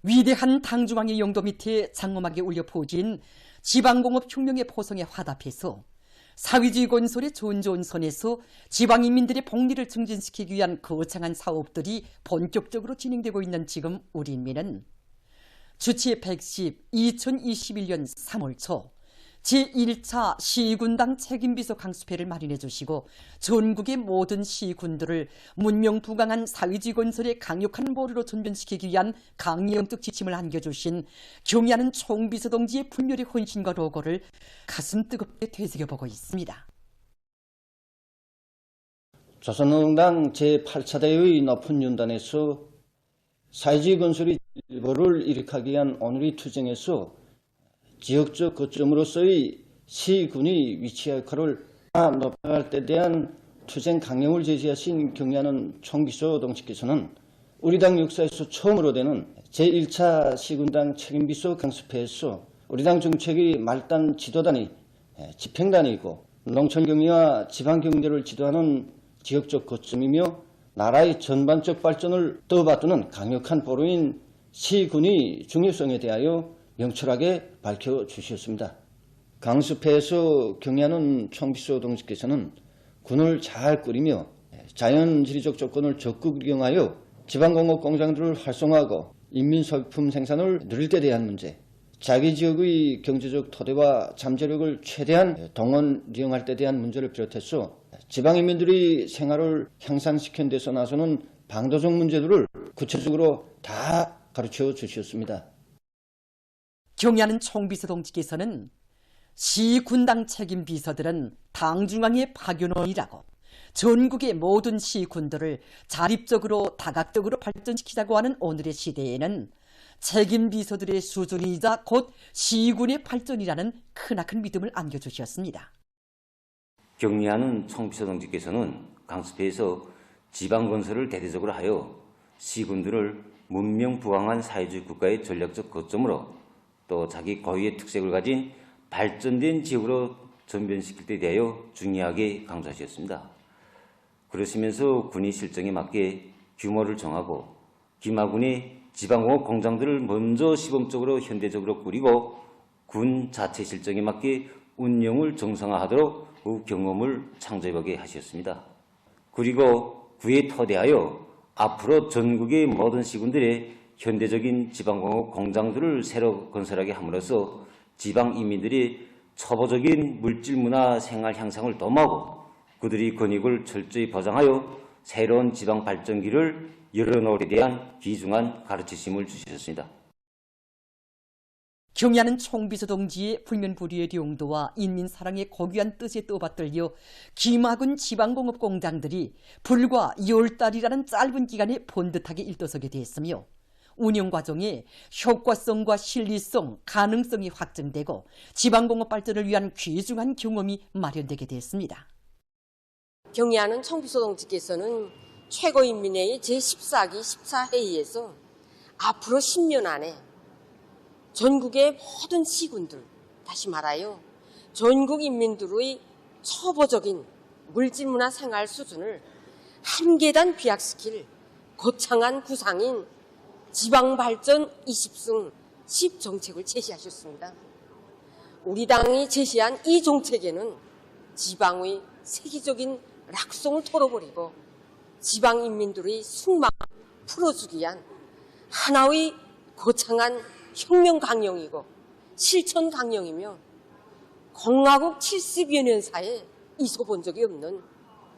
위대한 당중앙의 영도 밑에 장엄하게 울려 퍼진 지방공업 혁명의 포성에 화답해서 사회주의 건설의 전전선에서 지방인민들의 복리를 증진시키기 위한 거창한 사업들이 본격적으로 진행되고 있는 지금 우리 인민은 주치 110 2021년 3월 초 제1차 시군당 책임비서 강수회를 마련해 주시고 전국의 모든 시군들을 문명부강한 사회주의 건설의 강력한 보루로 전변시키기 위한 강령적 지침을 안겨주신 경의하는 총비서 동지의 분별의 헌신과 로고를 가슴 뜨겁게 되새겨보고 있습니다. 조선노동당 제8차 대회의 높은 연단에서 사회주의 건설의 일보를 일으키기 위한 오늘의 투쟁에서 지역적 거점으로서의 시군이 위치할 역할을 높여갈 때 대한 투쟁 강령을 제시하신 경의하는 총비서 동지께서는 우리 당 역사에서 처음으로 되는 제1차 시군당 책임비서 강습회에서 우리 당 정책의 말단 지도단이 집행단이고 농촌경제와 지방경제를 지도하는 지역적 거점이며 나라의 전반적 발전을 떠받드는 강력한 보루인 시군의 중요성에 대하여 명철하게 밝혀주셨습니다. 강습회에서 경의하는 총비서 동지께서는 군을 잘 꾸리며 자연지리적 조건을 적극 이용하여 지방공업 공장들을 활성화하고 인민소비품 생산을 늘릴 때 대한 문제, 자기 지역의 경제적 토대와 잠재력을 최대한 동원 이용할 때 대한 문제를 비롯해서 지방인민들의 생활을 향상시키는 데서 나서는 방도적 문제들을 구체적으로 다 가르쳐 주셨습니다. 경의하는 총비서 동지께서는 시군당 책임 비서들은 당중앙의 파견원이라고 전국의 모든 시군들을 자립적으로 다각적으로 발전시키자고 하는 오늘의 시대에는 책임 비서들의 수준이자 곧 시군의 발전이라는 크나큰 믿음을 안겨주셨습니다. 경의하는 총비서 동지께서는 강습회에서 지방건설을 대대적으로 하여 시군들을 문명부강한 사회주의 국가의 전략적 거점으로 또 자기 고유의 특색을 가진 발전된 지역으로 전변시킬 때 대하여 중요하게 강조하셨습니다. 그러시면서 군의 실정에 맞게 규모를 정하고 기마군의 지방공업 공장들을 먼저 시범적으로 현대적으로 꾸리고 군 자체 실정에 맞게 운영을 정상화하도록 그 경험을 창조해보게 하셨습니다. 그리고 그에 토대하여 앞으로 전국의 모든 시군들의 현대적인 지방공업 공장들을 새로 건설하게 함으로써 지방 인민들이 초보적인 물질문화 생활 향상을 도모하고 그들의 권익을 철저히 보장하여 새로운 지방 발전기를 열어놓을 데 대한 귀중한 가르치심을 주셨습니다. 경의하는 총비서 동지의 불면불의의 용도와 인민사랑의 고귀한 뜻에 떠받들려 기마군 지방공업 공장들이 불과 10달이라는 짧은 기간에 번듯하게 일떠서게 됐으며 운영 과정에 효과성과 실리성, 가능성이 확증되고 지방공업 발전을 위한 귀중한 경험이 마련되게 됐습니다. 경의하는 총비서 동지께서는 최고인민회의 제14기 14회의에서 앞으로 10년 안에 전국의 모든 시군들, 다시 말하여 전국 인민들의 초보적인 물질문화 생활 수준을 한 계단 비약시킬 거창한 구상인 지방발전 20승 10정책을 제시하셨습니다. 우리 당이 제시한 이 정책에는 지방의 세계적인 락송을 털어버리고 지방인민들의 숙망을 풀어주기 위한 하나의 거창한 혁명 강령이고 실천 강령이며 공화국 70여 년사에 있어본 적이 없는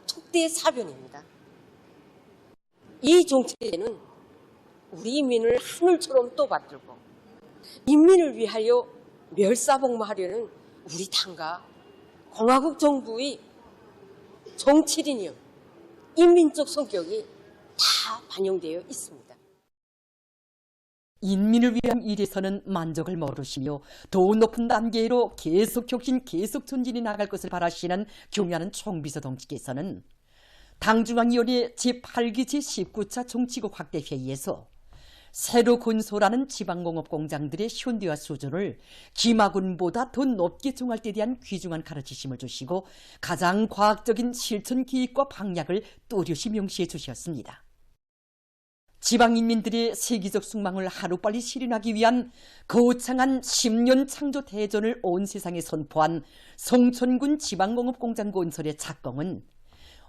특대 사변입니다. 이 정책에는 우리 인민을 하늘처럼 떠받들고 인민을 위하여 멸사복무하려는 우리 당과 공화국 정부의 정치리념, 인민적 성격이 다 반영되어 있습니다. 인민을 위한 일에서는 만족을 모르시며 더 높은 단계로 계속 혁신, 계속 전진해 나갈 것을 바라시는 경의하는 총비서 동지께서는 당중앙위원회 제8기 제19차 정치국 확대회의에서 새로 건설하는 지방공업 공장들의 현대화 수준을 기마군보다 더 높게 정할 때 대한 귀중한 가르치심을 주시고 가장 과학적인 실천 계획과 방향을 또렷이 명시해 주셨습니다. 지방인민들의 세계적 숙망을 하루빨리 실현하기 위한 거창한 10년 창조 대전을 온 세상에 선포한 성천군 지방공업공장 건설의 착공은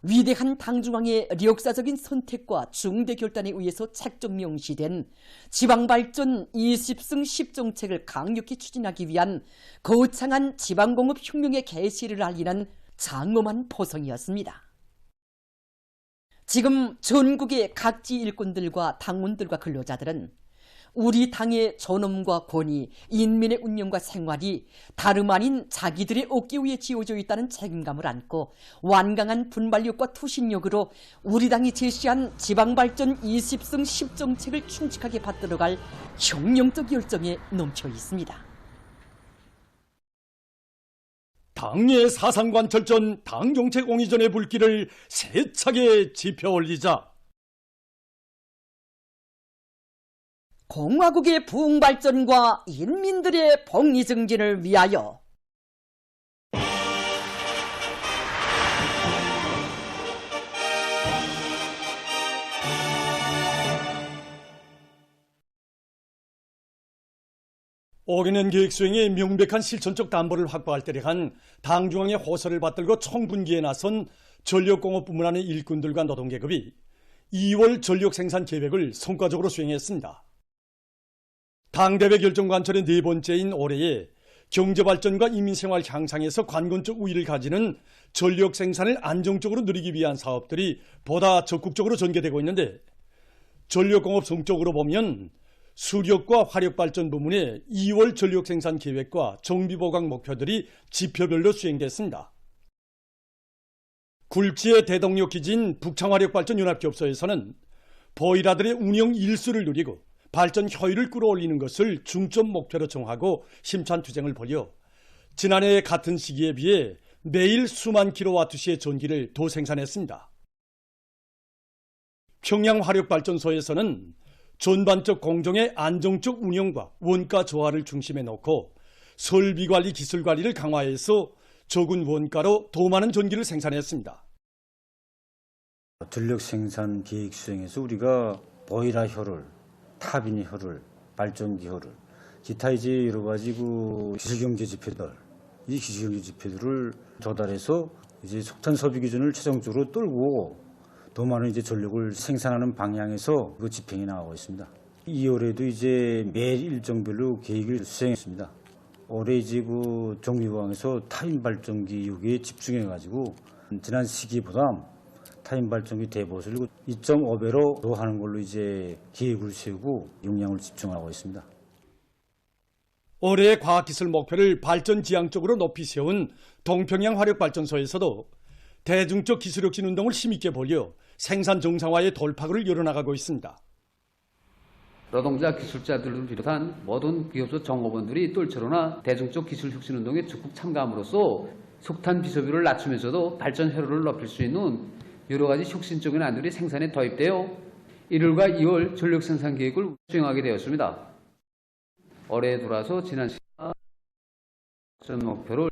위대한 당중앙의 역사적인 선택과 중대 결단에 의해서 책정 명시된 지방발전 20승 10정책을 강력히 추진하기 위한 거창한 지방공업 혁명의 개시를 알리는 장엄한 포성이었습니다. 지금 전국의 각지 일꾼들과 당원들과 근로자들은 우리 당의 존엄과 권위, 인민의 운명과 생활이 다름 아닌 자기들의 어깨 위에 지어져 있다는 책임감을 안고 완강한 분발력과 투신력으로 우리 당이 제시한 지방발전 20승 10정책을 충직하게 받들어갈 혁명적 열정에 넘쳐 있습니다. 당의 사상관철전 당정책 옹이전의 불길을 세차게 지펴올리자. 공화국의 부흥발전과 인민들의 복리증진을 위하여 어기는 계획 수행에 명백한 실천적 담보를 확보할 때를 한 당중앙의 호소를 받들고 청분기에 나선 전력공업부문 안의 일꾼들과 노동계급이 2월 전력생산 계획을 성과적으로 수행했습니다. 당대회 결정관철의 네 번째인 올해에 경제발전과 인민생활 향상에서 관건적 우위를 가지는 전력생산을 안정적으로 누리기 위한 사업들이 보다 적극적으로 전개되고 있는데, 전력공업 성적으로 보면 수력과 화력발전 부문의 2월 전력생산 계획과 정비보강 목표들이 지표별로 수행됐습니다. 굴지의 대동력 기지인 북창화력발전연합기업소에서는 보일러들의 운영 일수를 누리고 발전 효율을 끌어올리는 것을 중점 목표로 정하고 힘찬 투쟁을 벌여 지난해 같은 시기에 비해 매일 수만 킬로와트시의 전기를 더 생산했습니다. 평양화력발전소에서는 전반적 공정의 안정적 운영과 원가 저하를 중심에 놓고 설비관리 기술관리를 강화해서 적은 원가로 더 많은 전기를 생산했습니다. 전력 생산 계획 수행에서 우리가 보일러 효율, 타빈 효율, 발전기 효율, 기타 이제 여러 가지 기술경제 지표들, 이 기술경제 지표들을 조달해서 이제 석탄 소비 기준을 최종적으로 뚫고 더 많은 이제 전력을 생산하는 방향에서 그 집행이 나가고 있습니다. 2월에도 이제 매일 일정별로 계획을 수행했습니다. 올해 이제 정비보강에서 타임 발전기 여기에 집중해가지고 지난 시기보다 타임 발전기 대보수를 2.5배로 더 하는 걸로 이제 계획을 세우고 역량을 집중하고 있습니다. 올해의 과학기술 목표를 발전 지향적으로 높이 세운 동평양 화력발전소에서도 대중적 기술혁신 운동을 힘있게 벌여 생산 정상화의 돌파구를 열어나가고 있습니다. 노동자, 기술자들을 비롯한 모든 기업소 종업원들이 똘처로나 대중적 기술혁신 운동에 적극 참가함으로써 석탄 비소비를 낮추면서도 발전 효율을 높일 수 있는 여러 가지 혁신적인 안들이 생산에 도입되어 1월과 2월 전력 생산 계획을 수행하게 되었습니다. 올해 들어와서 지난 시기와 전 목표를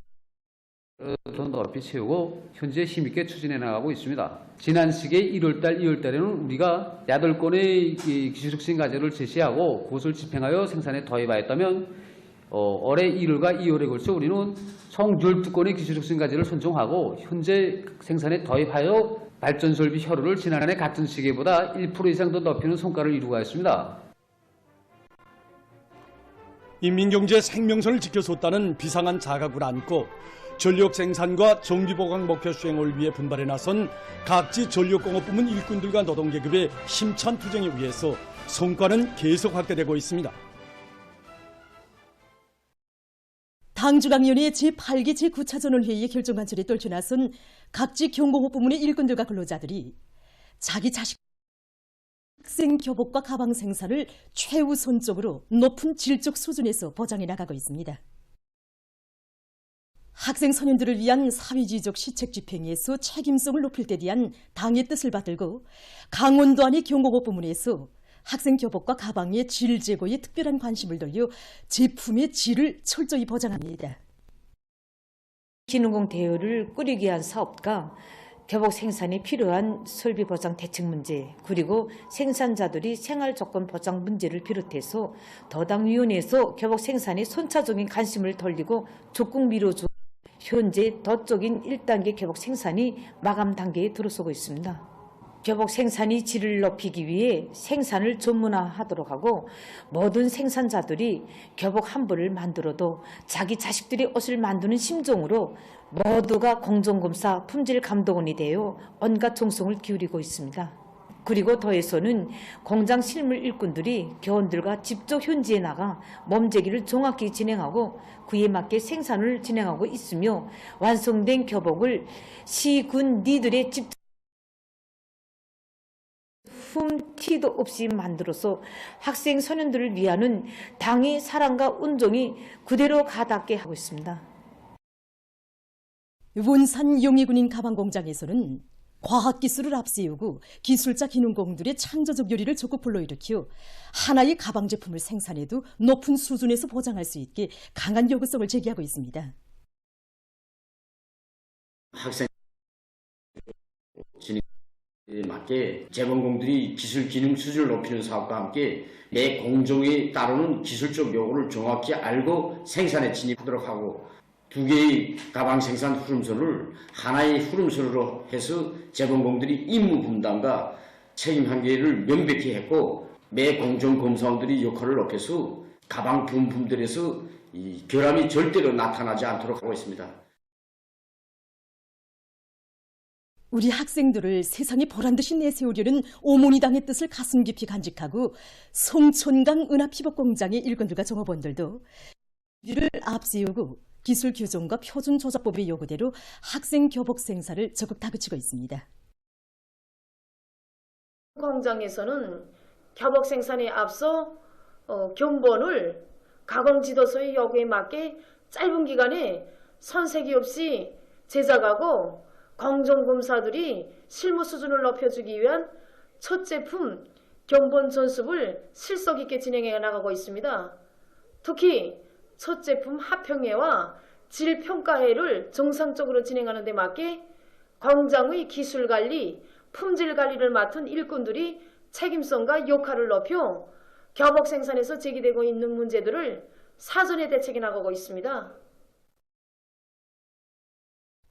더 높이 세우고 현재 힘있게 추진해 나가고 있습니다. 지난 시기의 1월달, 2월달에는 우리가 8건의 기술혁신 과제를 제시하고 그것을 집행하여 생산에 도입하였다면 올해 1월과 2월에 걸쳐 우리는 총 12건의 기술혁신 과제를 선정하고 현재 생산에 도입하여 발전설비 효율을 지난해 같은 시기보다 1% 이상 더 높이는 성과를 이루고 있습니다. 인민경제의 생명선을 지켜줬다는 비상한 자각을 안고 전력 생산과 정비보강 목표 수행을 위해 분발해 나선 각지 전력공업부문 일꾼들과 노동계급의 힘찬 투쟁에 의해서 성과는 계속 확대되고 있습니다. 당중앙위원회 제8기 제9차전원회의의 결정관철에 떨쳐 나선 각지 경공업부문의 일꾼들과 근로자들이 자기 자식 학생 교복과 가방 생산을 최우선적으로 높은 질적 수준에서 보장해 나가고 있습니다. 학생 선임들을 위한 사회주의적 시책 집행에서 책임성을 높일 때 대한 당의 뜻을 받들고 강원도 안의 경공업부문에서 학생 교복과 가방의 질 제고에 특별한 관심을 돌려 제품의 질을 철저히 보장합니다. 기능공 대여를 꾸리기 위한 사업과 교복 생산에 필요한 설비 보장 대책 문제, 그리고 생산자들이 생활 조건 보장 문제를 비롯해서 더당위원회에서 교복 생산에 선차적인 관심을 돌리고 적극 밀어줘 현재 더적인 1단계 교복 생산이 마감 단계에 들어서고 있습니다. 교복 생산이 질을 높이기 위해 생산을 전문화하도록 하고 모든 생산자들이 교복 한 벌을 만들어도 자기 자식들이 옷을 만드는 심정으로 모두가 공정검사 품질감독원이 되어 온갖 정성을 기울이고 있습니다. 그리고 더해서는 공장 실물 일꾼들이 교원들과 직접 현지에 나가 몸재기를 정확히 진행하고 그에 맞게 생산을 진행하고 있으며 완성된 교복을 시군 니들의 집 흠티도 없이 만들어서 학생 소년들을 위하는 당의 사랑과 운정이 그대로 가닿게 하고 있습니다. 원산 용해군인 가방공장에서는 과학기술을 앞세우고 기술자 기능공들의 창조적 요리를 적극 불러일으켜 하나의 가방 제품을 생산해도 높은 수준에서 보장할 수 있게 강한 요구성을 제기하고 있습니다. 학생 진행에 맞게 재봉공들이 기술 기능 수준을 높이는 사업과 함께 매 공정에 따르는 기술적 요구를 정확히 알고 생산에 진입하도록 하고 두 개의 가방 생산 후름소를 하나의 후름소로 해서 재봉공들이 임무 분담과 책임 한계를 명백히 했고 매 공정 검사원들이 역할을 높여서 가방 부품들에서 이 결함이 절대로 나타나지 않도록 하고 있습니다. 우리 학생들을 세상에 보란듯이 내세우려는 오모니당의 뜻을 가슴 깊이 간직하고 송촌강 은하피복공장의 일꾼들과 종업원들도 이를 앞세우고 기술 규정과 표준 조작법의 요구대로 학생 교복 생산을 적극 다그치고 있습니다. 공장에서는 교복 생산에 앞서 견본을 가공지도서의 요구에 맞게 짧은 기간에 손색이 없이 제작하고 공정검사들이 실무 수준을 높여주기 위한 첫 제품 견본 전습을 실속 있게 진행해 나가고 있습니다. 특히 첫 제품 합평회와 질평가회를 정상적으로 진행하는 데 맞게 공장의 기술관리, 품질관리를 맡은 일꾼들이 책임성과 역할을 높여 교복 생산에서 제기되고 있는 문제들을 사전에 대책해 나가고 있습니다.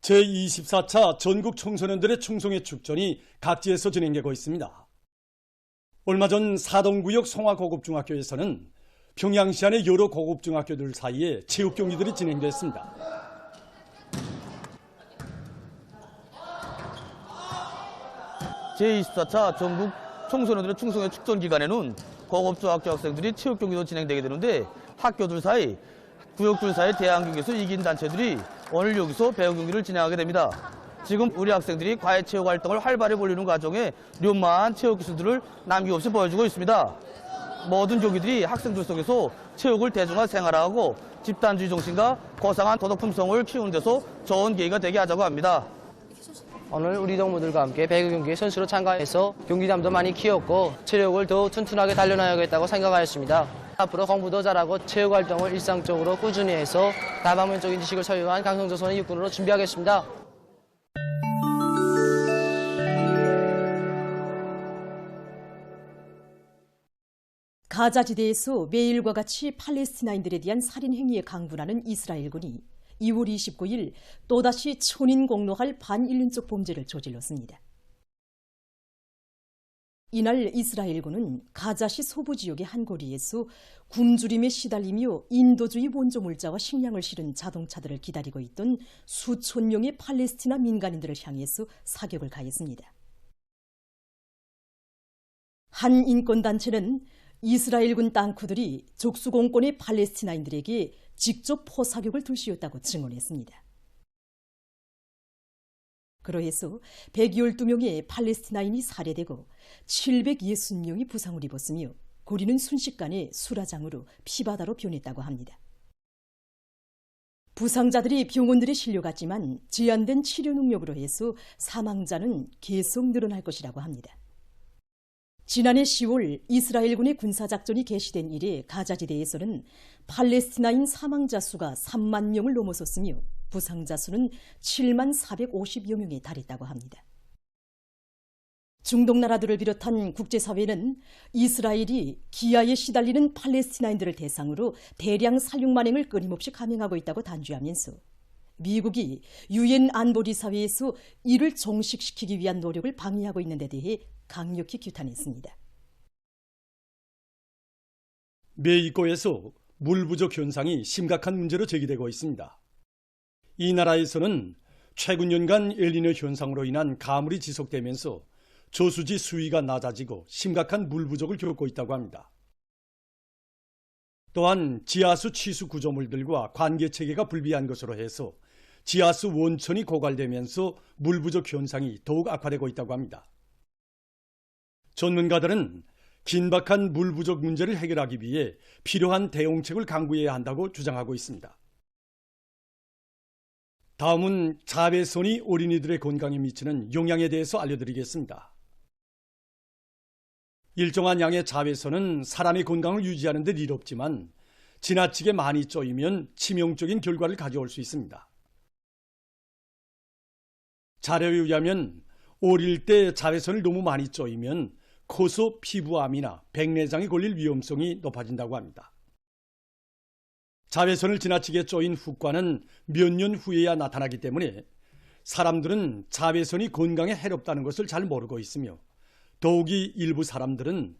제24차 전국 청소년들의 충성의 축전이 각지에서 진행되고 있습니다. 얼마 전 사동구역 송화고급중학교에서는 평양시 안의 여러 고급중학교들 사이에 체육 경기들이 진행됐습니다. 제24차 전국 청소년들의 충성의 축전 기간에는 고급중학교 학생들이 체육 경기도 진행되게 되는데 학교들 사이, 구역들 사이 대항 경기에서 이긴 단체들이 오늘 여기서 배구 경기를 진행하게 됩니다. 지금 우리 학생들이 과외 체육 활동을 활발히 벌이는 과정에 류마한 체육 기술들을 남김없이 보여주고 있습니다. 모든 경기들이 학생들 속에서 체육을 대중화 생활화하고 집단주의 정신과 고상한 도덕 품성을 키우는 데서 좋은 계기가 되게 하자고 합니다. 오늘 우리 동무들과 함께 배구 경기에 선수로 참가해서 경기담도 많이 키웠고 체력을 더 튼튼하게 단련해야겠다고 생각하였습니다. 앞으로 공부도 잘하고 체육 활동을 일상적으로 꾸준히 해서 다방면적인 지식을 소유한 강성조선의 육군으로 준비하겠습니다. 가자지대에서 매일과 같이 팔레스티나인들에 대한 살인 행위에 강분하는 이스라엘군이 2월 29일 또다시 천인 공로할 반인륜적 범죄를 저질렀습니다. 이날 이스라엘군은 가자시 소부 지역의 한 거리에서 굶주림에 시달리며 인도주의 원조물자와 식량을 실은 자동차들을 기다리고 있던 수천 명의 팔레스티나 민간인들을 향해서 사격을 가했습니다. 한 인권단체는 이스라엘군 땅크들이 족수공권의 팔레스티나인들에게 직접 포사격을 들쑤였다고 증언했습니다. 그로해서 112명의 팔레스티나인이 살해되고 760명이 부상을 입었으며 고리는 순식간에 수라장으로 피바다로 변했다고 합니다. 부상자들이 병원들에 실려갔지만 제한된 치료 능력으로 해서 사망자는 계속 늘어날 것이라고 합니다. 지난해 10월 이스라엘군의 군사작전이 개시된 이래 가자지대에서는 팔레스티나인 사망자 수가 3만 명을 넘어섰으며 부상자 수는 7만 450여 명에 달했다고 합니다. 중동 나라들을 비롯한 국제사회는 이스라엘이 기아에 시달리는 팔레스티나인들을 대상으로 대량 살육 만행을 끊임없이 감행하고 있다고 단죄하면서 미국이 유엔 안보리사회에서 이를 종식시키기 위한 노력을 방해하고 있는 데 대해 강력히 규탄했습니다. 멕시코에서 물 부족 현상이 심각한 문제로 제기되고 있습니다. 이 나라에서는 최근 연간 엘니뇨 현상으로 인한 가물이 지속되면서 저수지 수위가 낮아지고 심각한 물 부족을 겪고 있다고 합니다. 또한 지하수 취수 구조물들과 관계체계가 불비한 것으로 해서 지하수 원천이 고갈되면서 물 부족 현상이 더욱 악화되고 있다고 합니다. 전문가들은 긴박한 물 부족 문제를 해결하기 위해 필요한 대응책을 강구해야 한다고 주장하고 있습니다. 다음은 자외선이 어린이들의 건강에 미치는 영향에 대해서 알려드리겠습니다. 일정한 양의 자외선은 사람의 건강을 유지하는 데 이롭지만 지나치게 많이 쪼이면 치명적인 결과를 가져올 수 있습니다. 자료에 의하면 어릴 때 자외선을 너무 많이 쪼이면 커서 피부암이나 백내장에 걸릴 위험성이 높아진다고 합니다. 자외선을 지나치게 쪼인 후과는 몇 년 후에야 나타나기 때문에 사람들은 자외선이 건강에 해롭다는 것을 잘 모르고 있으며 더욱이 일부 사람들은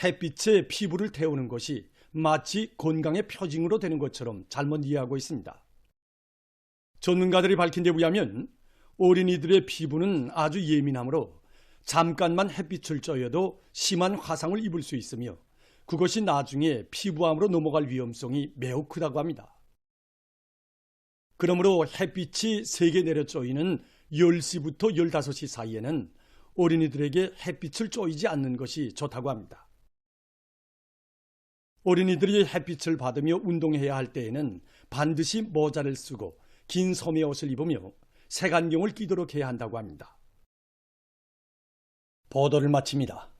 햇빛에 피부를 태우는 것이 마치 건강의 표징으로 되는 것처럼 잘못 이해하고 있습니다. 전문가들이 밝힌 데 의하면 어린이들의 피부는 아주 예민하므로 잠깐만 햇빛을 쬐어도 심한 화상을 입을 수 있으며 그것이 나중에 피부암으로 넘어갈 위험성이 매우 크다고 합니다. 그러므로 햇빛이 세게 내려 쪼이는 10시부터 15시 사이에는 어린이들에게 햇빛을 쪼이지 않는 것이 좋다고 합니다. 어린이들이 햇빛을 받으며 운동해야 할 때에는 반드시 모자를 쓰고 긴 소매 옷을 입으며 색안경을 끼도록 해야 한다고 합니다. 보도를 마칩니다.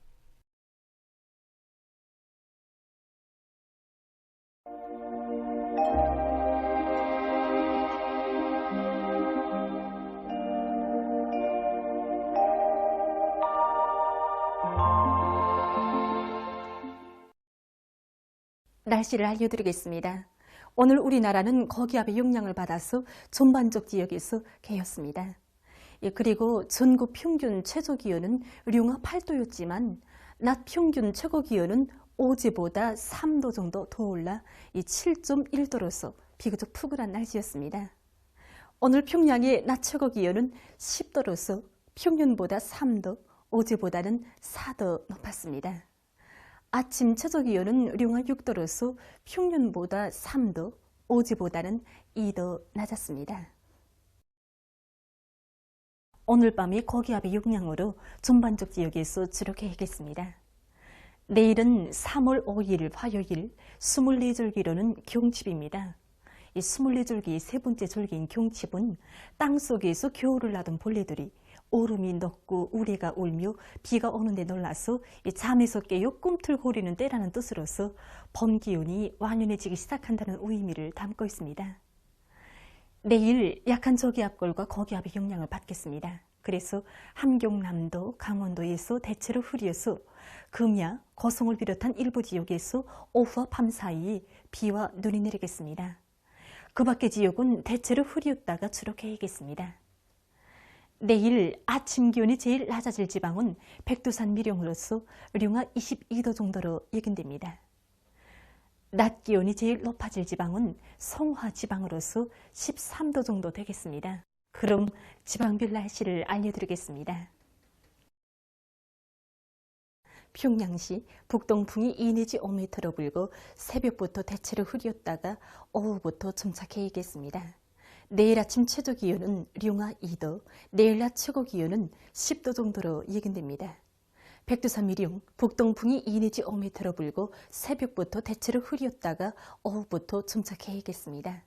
날씨를 알려드리겠습니다. 오늘 우리나라는 거기압의 영향을 받아서 전반적 지역에서 개였습니다. 그리고 전국 평균 최저기온은 룡화 8도였지만 낮 평균 최고기온은 어제보다 3도 정도 더 올라 7.1도로서 비교적 푸근한 날씨였습니다. 오늘 평양의 낮 최고기온은 10도로서 평년보다 3도, 어제보다는 4도 높았습니다. 아침 최저기온은 룡화 6도로서 평년보다 3도, 어제보다는 2도 낮았습니다. 오늘 밤이 고기압의 영향으로 전반적 지역에서 주로 개겠습니다. 내일은 3월 5일 화요일 24절기로는 경칩입니다. 이 24절기 세 번째 절기인 경칩은 땅속에서 겨울을 나던 벌레들이 얼음이 녹고 우레가 울며 비가 오는데 놀라서 잠에서 깨어 꿈틀거리는 때라는 뜻으로서 봄 기운이 완연해지기 시작한다는 의미를 담고 있습니다. 내일 약한 저기압골과 고기압의 영향을 받겠습니다. 그래서 함경남도, 강원도에서 대체로 흐려서 금야, 고성을 비롯한 일부 지역에서 오후와 밤 사이에 비와 눈이 내리겠습니다. 그 밖의 지역은 대체로 흐렸다가 주로 개겠습니다. 내일 아침 기온이 제일 낮아질 지방은 백두산 미령으로서 룡화 22도 정도로 예견됩니다. 낮 기온이 제일 높아질 지방은 성화 지방으로서 13도 정도 되겠습니다. 그럼 지방별 날씨를 알려드리겠습니다. 평양시 북동풍이 2 내지 5m로 불고 새벽부터 대체로 흐렸다가 오후부터 점차 개겠습니다. 내일 아침 최저 기온은 룡화 2도, 내일 낮 최고 기온은 10도 정도로 예견됩니다. 백두산 미령, 북동풍이 2 내지 5m로 불고 새벽부터 대체로 흐렸다가 오후부터 점차 개겠습니다.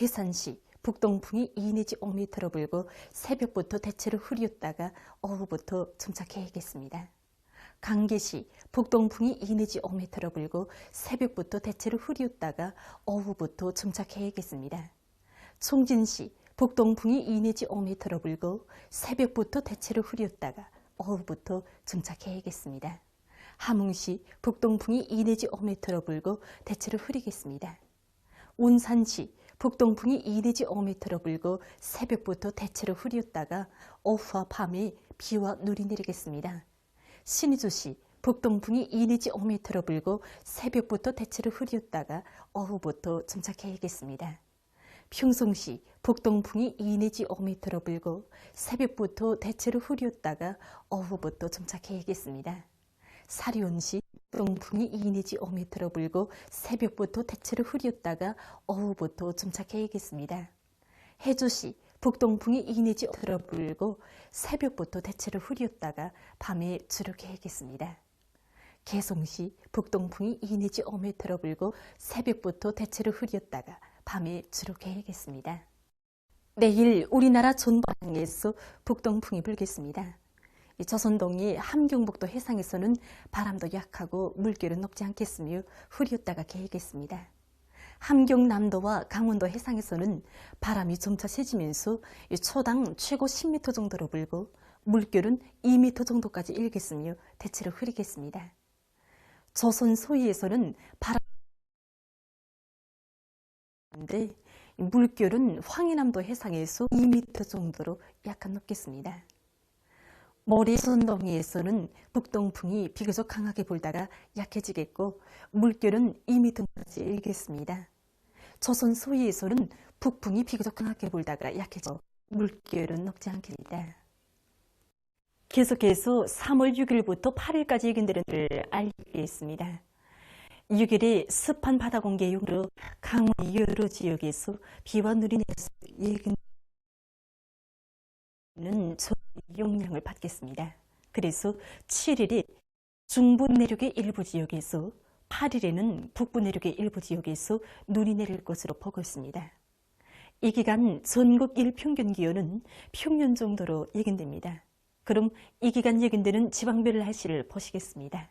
해산시, 북동풍이 2 내지 5m로 불고 새벽부터 대체로 흐렸다가 오후부터 점차 개겠습니다. 강계시 북동풍이 2 내지 5m로 불고 새벽부터 대체로 흐리웃다가 오후부터 정착해야겠습니다. 총진시 북동풍이 2 내지 5m로 불고 새벽부터 대체로 흐리웃다가 오후부터 정착해야겠습니다. 함흥시 북동풍이 2 내지 5m로 불고 대체로 흐리겠습니다. 운산시 북동풍이 2 내지 5m로 불고 새벽부터 대체로 흐리웃다가 오후와 밤에 비와 눈이 내리겠습니다. 신의주시 북동풍이 2 내지 5m로 불고 새벽부터 대체로 흐리웃다가 오후부터 정착해야겠습니다. 평송시 북동풍이 2 내지 5m로 불고 새벽부터 대체로 흐리웃다가 오후부터 정착해야겠습니다. 사리온시 북동풍이 2 내지 5m로 불고 새벽부터 대체로 흐리웃다가 오후부터 정착해야겠습니다. 해주시 북동풍이 2 내지 5m로 불고 새벽부터 대체로 흐리웃다가 밤에 주룩해야겠습니다. 개송시 북동풍이 2 내지 5m로 불고 새벽부터 대체로 흐리웃다가 밤에 주룩해야겠습니다. 내일 우리나라 전방에서 북동풍이 불겠습니다. 조선동이 함경북도 해상에서는 바람도 약하고 물결은 높지 않겠으며 흐리웃다가 개겠습니다. 함경남도와 강원도 해상에서는 바람이 점차 세지면서 초당 최고 10m 정도로 불고 물결은 2m 정도까지 일겠으며 대체로 흐리겠습니다. 조선 소위에서는 바람인데 물결은 황해남도 해상에서 2m 정도로 약간 높겠습니다. 모래선동해에서는 북동풍이 비교적 강하게 불다가 약해지겠고 물결은 2m까지 일겠습니다. 조선 소위에서는 북풍이 비교적 강하게 불다가 약해져 물결은 높지 않겠습니다. 계속해서 3월 6일부터 8일까지 예견되는 일을 알리겠습니다. 6일에 습한 바다 공기용으로 강원 여러 지역에서 비와 눈이 내려서 예견되는 용량을 받겠습니다. 그래서 7일에 중부 내륙의 일부 지역에서 8일에는 북부 내륙의 일부 지역에서 눈이 내릴 것으로 보고 있습니다. 이 기간 전국 일평균 기온은 평년 정도로 예견됩니다. 그럼 이 기간 예견되는 지방별 날씨를 보시겠습니다.